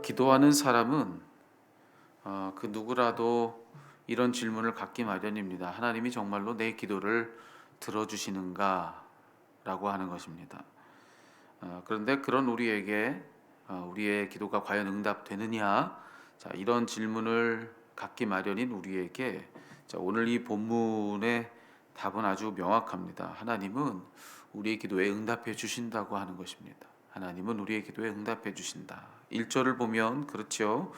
기도하는 사람은 그 누구라도 이런 질문을 갖기 마련입니다. 하나님이 정말로 내 기도를 들어주시는가라고 하는 것입니다. 그런데 그런 우리에게 우리의 기도가 과연 응답되느냐, 이런 질문을 갖기 마련인 우리에게 오늘 이 본문의 답은 아주 명확합니다. 하나님은 우리의 기도에 응답해 주신다고 하는 것입니다. 하나님은 우리의 기도에 응답해 주신다. 1절을 보면 그렇죠.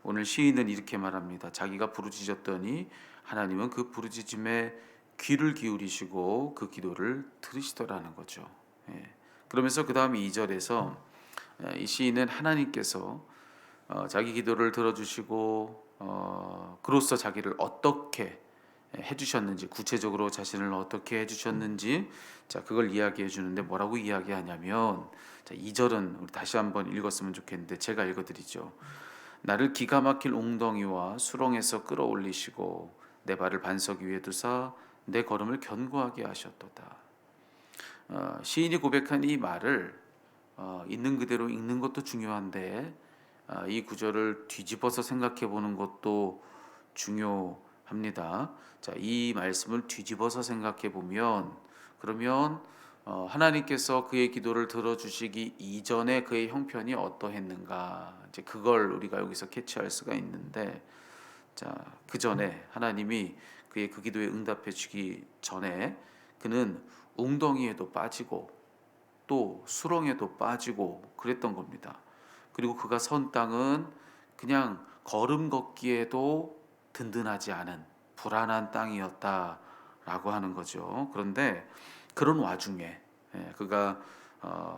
오늘 시인은 이렇게 말합니다. 자기가 부르짖었더니 하나님은 그 부르짖음에 귀를 기울이시고 그 기도를 들으시더라는 거죠. 예. 그러면서 그 다음 2절에서 이 시인은 하나님께서 자기 기도를 들어주시고 그로써 자기를 어떻게 해주셨는지, 구체적으로 자신을 어떻게 해주셨는지, 그걸 이야기해 주는데 뭐라고 이야기하냐면, 2절은 우리 다시 한번 읽었으면 좋겠는데 제가 읽어드리죠. 나를 기가 막힐 웅덩이와 수렁에서 끌어올리시고 내 발을 반석 위에 두사 내 걸음을 견고하게 하셨도다. 시인이 고백한 이 말을 있는 그대로 읽는 것도 중요한데 이 구절을 뒤집어서 생각해 보는 것도 중요합니다. 이 말씀을 뒤집어서 생각해 보면 그러면 하나님께서 그의 기도를 들어주시기 이전에 그의 형편이 어떠했는가, 이제 그걸 우리가 여기서 캐치할 수가 있는데, 그 전에 하나님이 그의 그 기도에 응답해 주기 전에 그는 웅덩이에도 빠지고 또 수렁에도 빠지고 그랬던 겁니다. 그리고 그가 선 땅은 그냥 걸음 걷기에도 든든하지 않은 불안한 땅이었다라고 하는 거죠. 그런데 그런 와중에 그가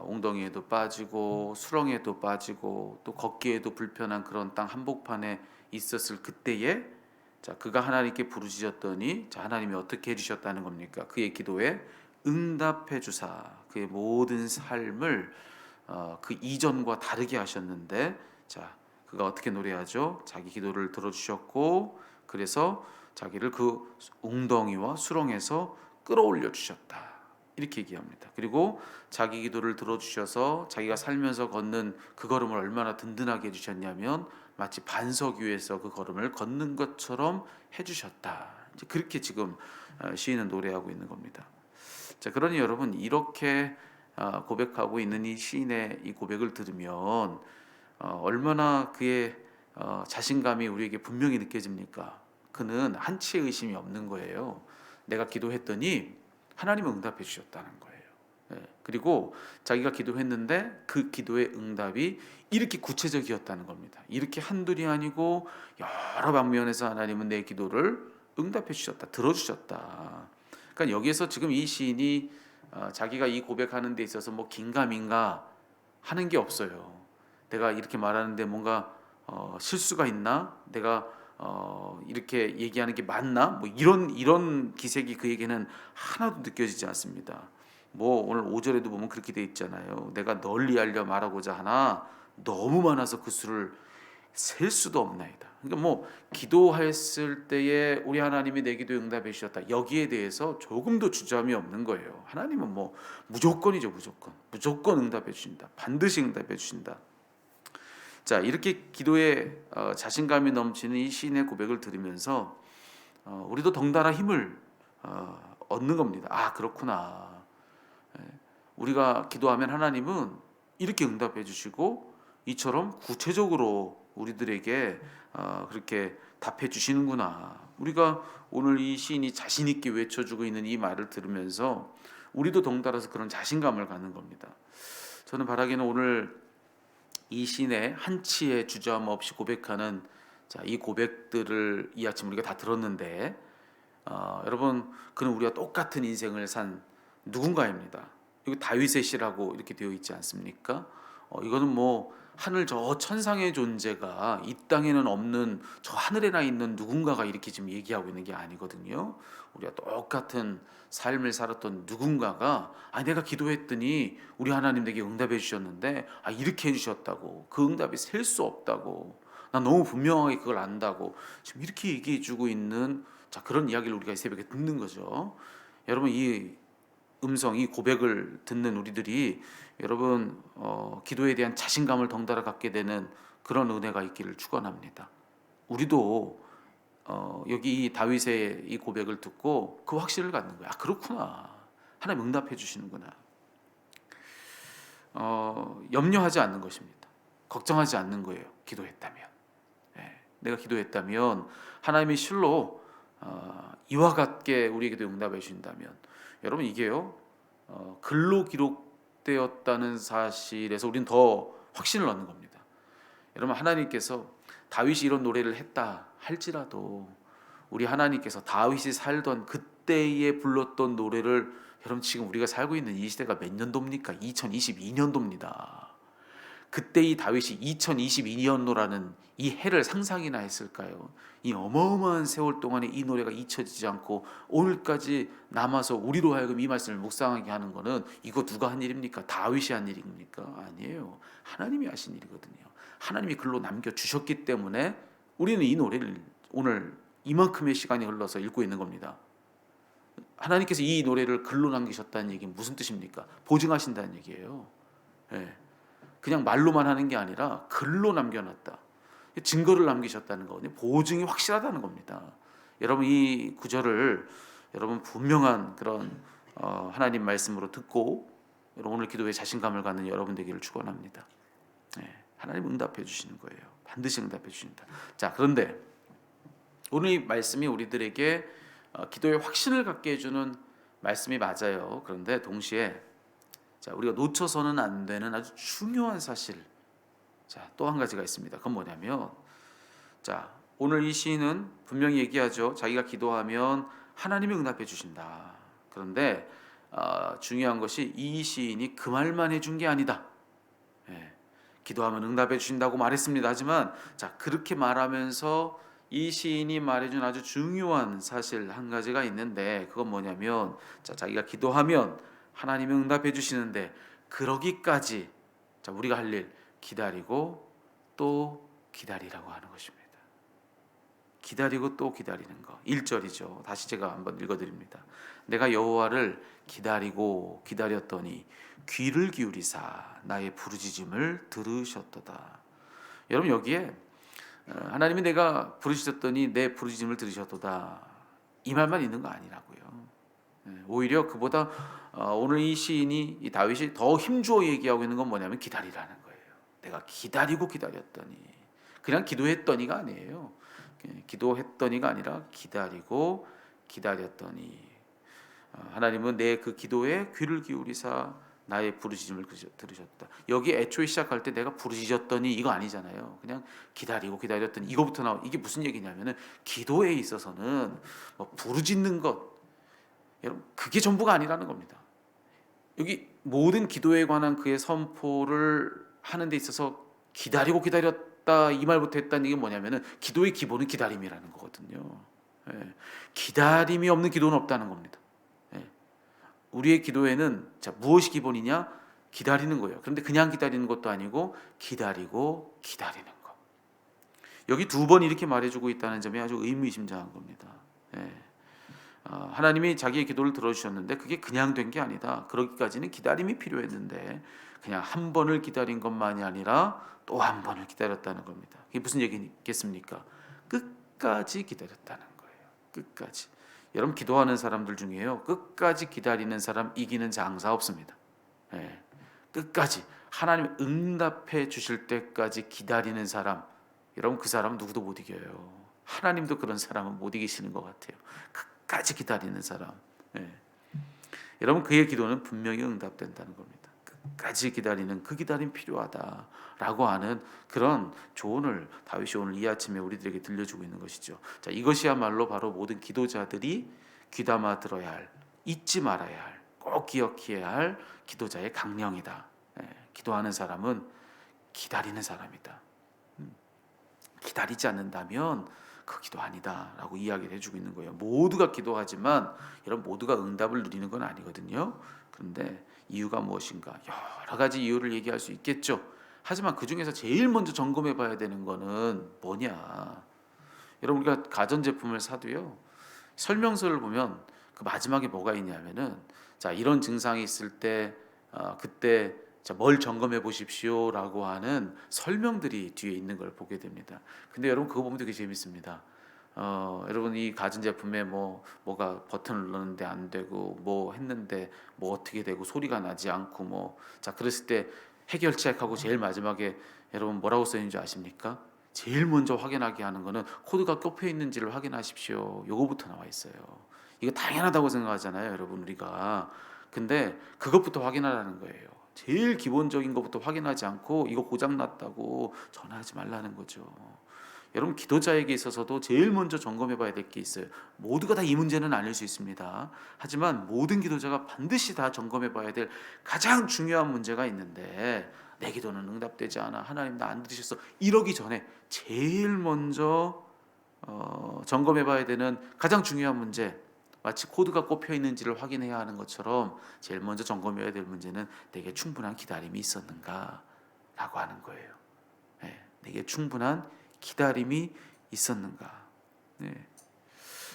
웅덩이에도 빠지고 수렁에도 빠지고 또 걷기에도 불편한 그런 땅 한복판에 있었을 그때에 그가 하나님께 부르짖었더니 하나님이 어떻게 해주셨다는 겁니까? 그의 기도에 응답해 주사 그의 모든 삶을 그 이전과 다르게 하셨는데, 그가 어떻게 노래하죠? 자기 기도를 들어주셨고 그래서 자기를 그 웅덩이와 수렁에서 끌어올려 주셨다, 이렇게 얘기합니다. 그리고 자기 기도를 들어주셔서 자기가 살면서 걷는 그 걸음을 얼마나 든든하게 해주셨냐면 마치 반석 위에서 그 걸음을 걷는 것처럼 해주셨다. 이제 그렇게 지금 시인은 노래하고 있는 겁니다. 그러니 여러분, 이렇게 고백하고 있는 이 시인의 이 고백을 들으면 얼마나 그의 자신감이 우리에게 분명히 느껴집니까? 그는 한치의 의심이 없는 거예요. 내가 기도했더니 하나님은 응답해 주셨다는 거예요. 그리고 자기가 기도했는데 그 기도의 응답이 이렇게 구체적이었다는 겁니다. 이렇게 한둘이 아니고 여러 방면에서 하나님은 내 기도를 응답해 주셨다, 들어주셨다. 그러니까 여기에서 지금 이 시인이 자기가 이 고백하는 데 있어서 뭐 긴가민가 하는 게 없어요. 내가 이렇게 말하는데 뭔가 실수가 있나? 내가 이렇게 얘기하는 게 맞나? 뭐 이런 기색이 그에게는 하나도 느껴지지 않습니다. 뭐 오늘 5절에도 보면 그렇게 돼 있잖아요. 내가 널리 알려 말하고자 하나 너무 많아서 그 수를 셀 수도 없나이다. 그러니까 뭐 기도했을 때에 우리 하나님이 내 기도에 응답해 주셨다, 여기에 대해서 조금도 주저함이 없는 거예요. 하나님은 뭐 무조건이죠. 무조건 응답해 주신다. 반드시 응답해 주신다. 이렇게 기도에 자신감이 넘치는 이 시인의 고백을 들으면서 우리도 덩달아 힘을 얻는 겁니다. 아, 그렇구나. 우리가 기도하면 하나님은 이렇게 응답해 주시고 이처럼 구체적으로 우리들에게 그렇게 답해 주시는구나. 우리가 오늘 이 시인이 자신 있게 외쳐주고 있는 이 말을 들으면서 우리도 덩달아서 그런 자신감을 갖는 겁니다. 저는 바라기는 오늘 이 시인의 한치의 주저함 없이 고백하는 이 고백들을 이 아침 우리가 다 들었는데, 여러분, 그는 우리와 똑같은 인생을 산 누군가입니다. 여기 다윗의 시라고 이렇게 되어 있지 않습니까? 이거는 뭐 하늘 저 천상의 존재가 이 땅에는 없는 저 하늘에 나 있는 누군가가 이렇게 지금 얘기하고 있는 게 아니거든요. 우리가 똑같은 삶을 살았던 누군가가 내가 기도했더니 우리 하나님 내게 응답해 주셨는데 이렇게 해주셨다고, 그 응답이 셀 수 없다고, 난 너무 분명하게 그걸 안다고 지금 이렇게 얘기해 주고 있는 그런 이야기를 우리가 이 새벽에 듣는 거죠. 여러분, 이 음성, 이 고백을 듣는 우리들이 여러분 기도에 대한 자신감을 덩달아 갖게 되는 그런 은혜가 있기를 축원합니다. 우리도 여기 이 다윗의 이 고백을 듣고 그 확신을 갖는 거야. 아, 그렇구나. 하나님 응답해 주시는구나. 염려하지 않는 것입니다. 걱정하지 않는 거예요. 기도했다면. 예, 내가 기도했다면 하나님이 실로 이와 같게 우리에게도 응답해 주신다면, 여러분 이게요 글로 기록되었다는 사실에서 우리는 더 확신을 얻는 겁니다. 여러분, 하나님께서 다윗이 이런 노래를 했다 할지라도 우리 하나님께서 다윗이 살던 그때에 불렀던 노래를, 여러분 지금 우리가 살고 있는 이 시대가 몇 년도입니까? 2022년도입니다. 그때 이 다윗이 2022년도라는 이 해를 상상이나 했을까요? 이 어마어마한 세월 동안에 이 노래가 잊혀지지 않고 오늘까지 남아서 우리로 하여금 이 말씀을 묵상하게 하는 것은, 이거 누가 한 일입니까? 다윗이 한 일입니까? 아니에요. 하나님이 하신 일이거든요. 하나님이 글로 남겨주셨기 때문에 우리는 이 노래를 오늘 이만큼의 시간이 흘러서 읽고 있는 겁니다. 하나님께서 이 노래를 글로 남기셨다는 얘기는 무슨 뜻입니까? 보증하신다는 얘기예요. 예. 그냥 말로만 하는 게 아니라 글로 남겨놨다. 증거를 남기셨다는 거거든요. 보증이 확실하다는 겁니다. 여러분, 이 구절을 여러분 분명한 그런 하나님 말씀으로 듣고 오늘 기도에 자신감을 갖는 여러분 되기를 축원합니다. 네, 하나님 응답해 주시는 거예요. 반드시 응답해 주신다. 자, 그런데 오늘 이 말씀이 우리들에게 기도의 확신을 갖게 해주는 말씀이 맞아요. 그런데 동시에 자, 우리가 놓쳐서는 안 되는 아주 중요한 사실, 자, 또 한 가지가 있습니다. 그건 뭐냐면, 자, 오늘 이 시인은 분명히 얘기하죠. 자기가 기도하면 하나님이 응답해 주신다. 그런데 중요한 것이 이 시인이 그 말만 해준 게 아니다. 예, 기도하면 응답해 주신다고 말했습니다. 하지만 자, 그렇게 말하면서 이 시인이 말해준 아주 중요한 사실 한 가지가 있는데, 그건 뭐냐면, 자, 자기가 기도하면 하나님이 응답해 주시는데, 그러기까지 자, 우리가 할 일, 기다리고 또 기다리라고 하는 것입니다. 기다리고 또 기다리는 거. 1절이죠. 다시 제가 한번 읽어드립니다. 내가 여호와를 기다리고 기다렸더니 귀를 기울이사 나의 부르짖음을 들으셨도다. 여러분, 여기에 하나님이 내가 부르짖었더니 내 부르짖음을 들으셨도다, 이 말만 있는 거 아니라고요. 오히려 그보다 오늘 이 시인이, 이 다윗이 더 힘주어 얘기하고 있는 건 뭐냐면 기다리라는 거예요. 내가 기다리고 기다렸더니, 그냥 기도했더니가 아니에요. 기도했더니가 아니라 기다리고 기다렸더니, 하나님은 내 그 기도에 귀를 기울이사 나의 부르짖음을 들으셨다. 여기 애초에 시작할 때 내가 부르짖었더니 이거 아니잖아요. 그냥 기다리고 기다렸더니 이거부터 나와. 이게 무슨 얘기냐면은, 기도에 있어서는 뭐 부르짖는 것, 여러분 그게 전부가 아니라는 겁니다. 여기 모든 기도에 관한 그의 선포를 하는 데 있어서 기다리고 기다렸다 이 말부터 했다는 얘기는 뭐냐면은, 기도의 기본은 기다림이라는 거거든요. 예, 기다림이 없는 기도는 없다는 겁니다. 예, 우리의 기도에는 자, 무엇이 기본이냐? 기다리는 거예요. 그런데 그냥 기다리는 것도 아니고 기다리고 기다리는 것. 여기 두 번 이렇게 말해주고 있다는 점이 아주 의미심장한 겁니다. 예. 하나님이 자기의 기도를 들어주셨는데 그게 그냥 된 게 아니다. 그러기까지는 기다림이 필요했는데, 그냥 한 번을 기다린 것만이 아니라 또 한 번을 기다렸다는 겁니다. 이게 무슨 얘기겠습니까? 끝까지 기다렸다는 거예요. 끝까지. 여러분, 기도하는 사람들 중에요, 끝까지 기다리는 사람 이기는 장사 없습니다. 예, 끝까지 하나님 응답해 주실 때까지 기다리는 사람, 여러분 그 사람 누구도 못 이겨요. 하나님도 그런 사람은 못 이기시는 것 같아요. 끝까지 기다리는 사람, 예, 여러분 그의 기도는 분명히 응답된다는 겁니다. 끝까지 기다리는 그 기다림 필요하다라고 하는 그런 조언을 다윗이 오늘 이 아침에 우리들에게 들려주고 있는 것이죠. 자, 이것이야말로 바로 모든 기도자들이 귀담아 들어야 할, 잊지 말아야 할, 꼭 기억해야 할 기도자의 강령이다. 예, 기도하는 사람은 기다리는 사람이다. 기다리지 않는다면 그 기도 아니다라고 이야기를 해주고 있는 거예요. 모두가 기도하지만 여러분 모두가 응답을 누리는 건 아니거든요. 그런데 이유가 무엇인가? 여러 가지 이유를 얘기할 수 있겠죠. 하지만 그 중에서 제일 먼저 점검해 봐야 되는 거는 뭐냐? 여러분, 우리가 가전제품을 사도요, 설명서를 보면 그 마지막에 뭐가 있냐면은, 자, 이런 증상이 있을 때 그때 자, 뭘 점검해 보십시오라고 하는 설명들이 뒤에 있는 걸 보게 됩니다. 근데 여러분 그거 보면 되게 재밌습니다. 여러분 이 가전제품에 뭐가 버튼을 눌렀는데 안 되고 뭐 했는데 뭐 어떻게 되고 소리가 나지 않고 자 그랬을 때 해결책하고 제일 마지막에 여러분 뭐라고 써 있는 줄 아십니까? 제일 먼저 확인하게 하는 거는 코드가 꼽혀 있는지를 확인하십시오. 요거부터 나와 있어요. 이거 당연하다고 생각하잖아요, 여러분 우리가. 근데 그것부터 확인하라는 거예요. 제일 기본적인 것부터 확인하지 않고 이거 고장 났다고 전화하지 말라는 거죠. 여러분 기도자에게 있어서도 제일 먼저 점검해 봐야 될 게 있어요. 모두가 다 이 문제는 아닐 수 있습니다. 하지만 모든 기도자가 반드시 다 점검해 봐야 될 가장 중요한 문제가 있는데, 내 기도는 응답되지 않아, 하나님 나 안 들으셨어, 이러기 전에 제일 먼저 점검해 봐야 되는 가장 중요한 문제, 마치 코드가 꼽혀 있는지를 확인해야 하는 것처럼 제일 먼저 점검해야 될 문제는 내게 충분한 기다림이 있었는가 라고 하는 거예요. 네, 내게 충분한 기다림이 있었는가. 네.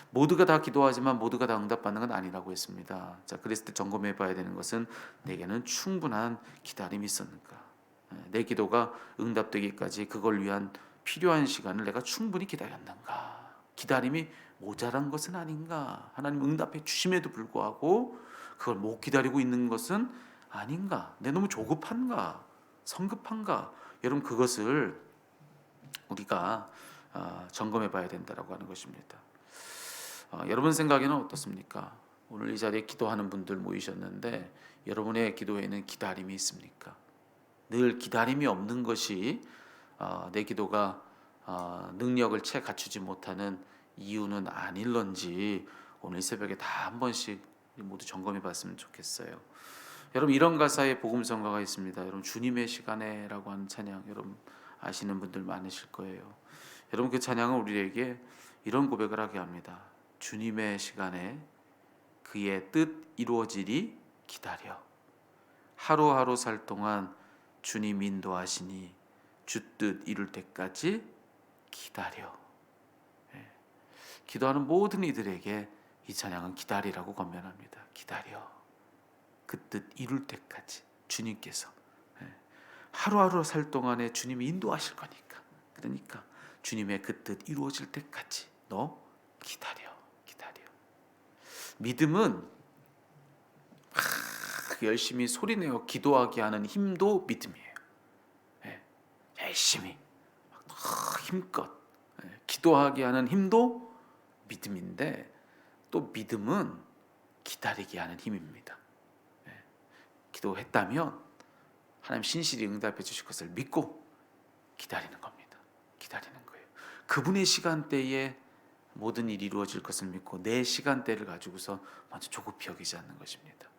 모두가 다 기도하지만 모두가 다 응답받는 건 아니라고 했습니다. 자, 그랬을 때 점검해 봐야 되는 것은 내게는 충분한 기다림이 있었는가. 내 기도가 응답되기까지 그걸 위한 필요한 시간을 내가 충분히 기다렸는가. 기다림이 모자란 것은 아닌가. 하나님 응답해 주심에도 불구하고 그걸 못 기다리고 있는 것은 아닌가. 내 너무 조급한가, 성급한가. 여러분 그것을 우리가 점검해 봐야 된다라고 하는 것입니다. 여러분 생각에는 어떻습니까? 오늘 이 자리에 기도하는 분들 모이셨는데 여러분의 기도에는 기다림이 있습니까? 늘 기다림이 없는 것이 내 기도가 능력을 채 갖추지 못하는 이유는 아닐런지 오늘 새벽에 다 한 번씩 모두 점검해 봤으면 좋겠어요. 여러분 이런 가사의 복음성가가 있습니다. 여러분 주님의 시간에라고 하는 찬양, 여러분 아시는 분들 많으실 거예요. 여러분 그 찬양은 우리에게 이런 고백을 하게 합니다. 주님의 시간에 그의 뜻 이루어지리 기다려. 하루하루 살 동안 주님 인도하시니 주 뜻 이룰 때까지 기다려. 기도하는 모든 이들에게 이 찬양은 기다리라고 권면합니다. 기다려. 그 뜻 이룰 때까지 주님께서 하루하루 살 동안에 주님이 인도하실 거니까. 그러니까 주님의 그 뜻 이루어질 때까지 너 기다려. 믿음은 열심히 소리내어 기도하게 하는 힘도 믿음이에요. 열심히 힘껏 기도하게 하는 힘도 믿음인데, 또 믿음은 기다리게 하는 힘입니다. 기도했다면 하나님 신실히 응답해 주실 것을 믿고 기다리는 겁니다. 기다리는 거예요. 그분의 시간대에 모든 일이 이루어질 것을 믿고 내 시간대를 가지고서 먼저 조급히 여기지 않는 것입니다.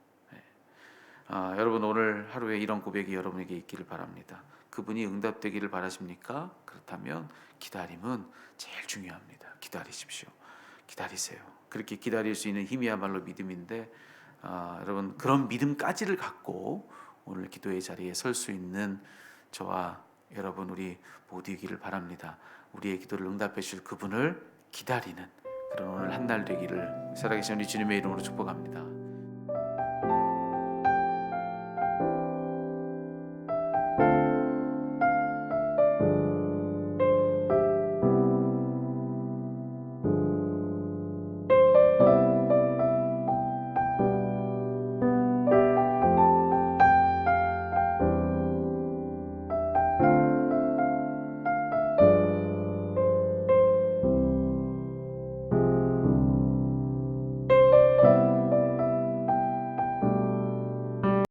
여러분 오늘 하루에 이런 고백이 여러분에게 있기를 바랍니다. 그분이 응답되기를 바라십니까? 그렇다면 기다림은 제일 중요합니다. 기다리십시오. 기다리세요. 그렇게 기다릴 수 있는 힘이야말로 믿음인데, 여러분 그런 믿음까지를 갖고 오늘 기도의 자리에 설 수 있는 저와 여러분 우리 모두이기를 바랍니다. 우리의 기도를 응답해 주실 그분을 기다리는 그런 오늘 한 날 되기를 살아계신 우리 주님의 이름으로 축복합니다.